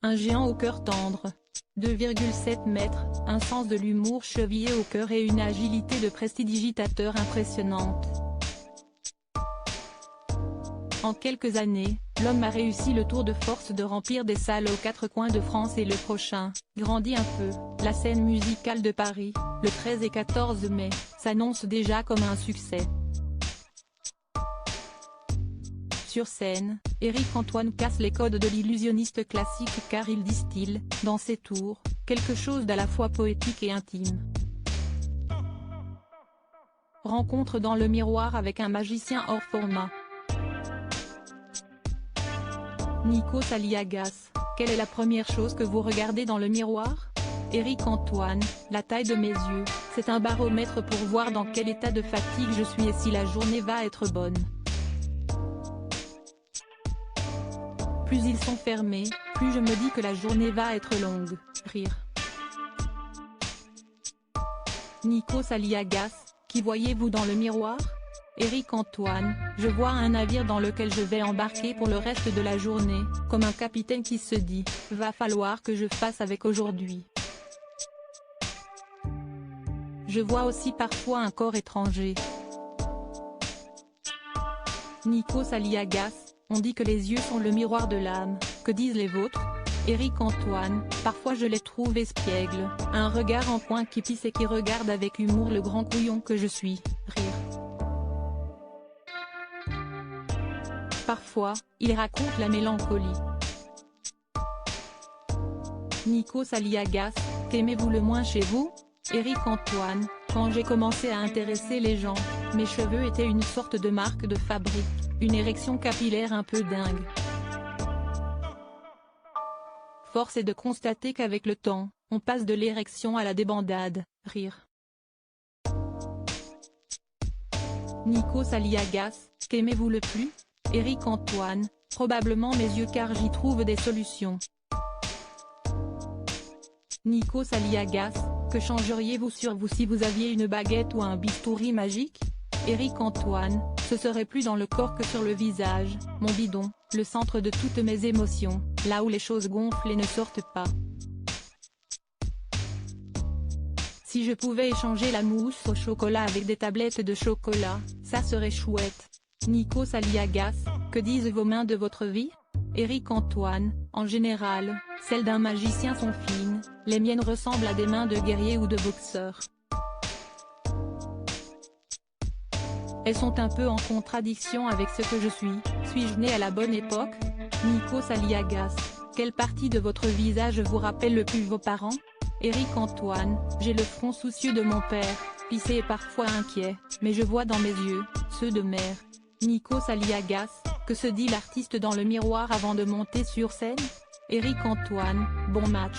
Un géant au cœur tendre. 2,7 mètres, un sens de l'humour chevillé au cœur et une agilité de prestidigitateur impressionnante. En quelques années, l'homme a réussi le tour de force de remplir des salles aux quatre coins de France et le prochain, grandit un peu, la scène musicale de Paris, le 13 et 14 mai, s'annonce déjà comme un succès. Sur scène, Éric-Antoine casse les codes de l'illusionniste classique car il distille, dans ses tours, quelque chose d'à la fois poétique et intime. Rencontre dans le miroir avec un magicien hors format. Nikos Aliagas, quelle est la première chose que vous regardez dans le miroir? Éric-Antoine, la taille de mes yeux, c'est un baromètre pour voir dans quel état de fatigue je suis et si la journée va être bonne. Plus ils sont fermés, plus je me dis que la journée va être longue. Rire. Nikos Aliagas, qui voyez-vous dans le miroir? Éric-Antoine, je vois un navire dans lequel je vais embarquer pour le reste de la journée, comme un capitaine qui se dit, va falloir que je fasse avec aujourd'hui. Je vois aussi parfois un corps étranger. Nikos Aliagas, on dit que les yeux sont le miroir de l'âme, que disent les vôtres? Éric-Antoine, parfois je les trouve espiègles, un regard en coin qui pisse et qui regarde avec humour le grand couillon que je suis. Rire. Parfois, il raconte la mélancolie. Nikos Aliagas, qu'aimez-vous le moins chez vous? Éric-Antoine, quand j'ai commencé à intéresser les gens, mes cheveux étaient une sorte de marque de fabrique, une érection capillaire un peu dingue. Force est de constater qu'avec le temps, on passe de l'érection à la débandade. Rire. Nikos Aliagas, qu'aimez-vous le plus? Éric-Antoine, probablement mes yeux car j'y trouve des solutions. Nikos Aliagas, que changeriez-vous sur vous si vous aviez une baguette ou un bistouri magique? Éric-Antoine, ce serait plus dans le corps que sur le visage, mon bidon, le centre de toutes mes émotions, là où les choses gonflent et ne sortent pas. Si je pouvais échanger la mousse au chocolat avec des tablettes de chocolat, ça serait chouette. Nikos Aliagas, que disent vos mains de votre vie? Éric-Antoine, en général, celles d'un magicien sont fines, les miennes ressemblent à des mains de guerrier ou de boxeur. Elles sont un peu en contradiction avec ce que je suis. Suis-je né à la bonne époque? Nikos Aliagas, quelle partie de votre visage vous rappelle le plus vos parents? Éric-Antoine, j'ai le front soucieux de mon père, pissé et parfois inquiet, mais je vois dans mes yeux, ceux de mère. Nikos Aliagas, que se dit l'artiste dans le miroir avant de monter sur scène? Éric-Antoine, bon match.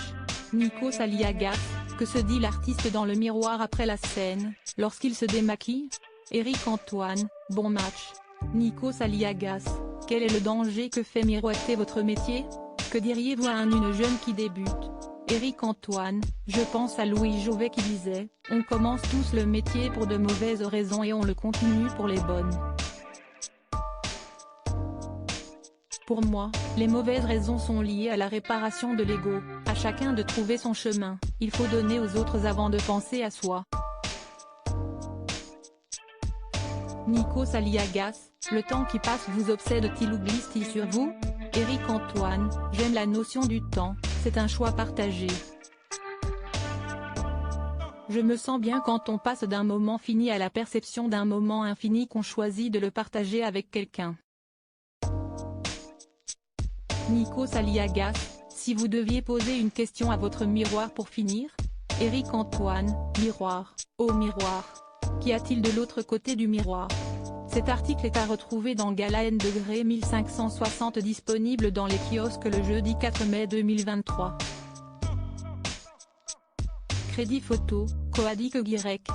Nikos Aliagas, que se dit l'artiste dans le miroir après la scène, lorsqu'il se démaquille? Éric-Antoine, bon match. Nikos Aliagas, quel est le danger que fait miroiter votre métier? Que diriez-vous à une jeune qui débute? Éric-Antoine, je pense à Louis Jouvet qui disait, on commence tous le métier pour de mauvaises raisons et on le continue pour les bonnes. Pour moi, les mauvaises raisons sont liées à la réparation de l'ego, à chacun de trouver son chemin, il faut donner aux autres avant de penser à soi. Nikos Aliagas, le temps qui passe vous obsède-t-il ou glisse-t-il sur vous? Éric-Antoine, j'aime la notion du temps, c'est un choix partagé. Je me sens bien quand on passe d'un moment fini à la perception d'un moment infini qu'on choisit de le partager avec quelqu'un. Nikos Aliagas, si vous deviez poser une question à votre miroir pour finir? Éric-Antoine, miroir, oh miroir. Qu'y a-t-il de l'autre côté du miroir? Cet article est à retrouver dans Gala N degré 1560 disponible dans les kiosques le jeudi 4 mai 2023. Crédit photo, Coadic Guirec.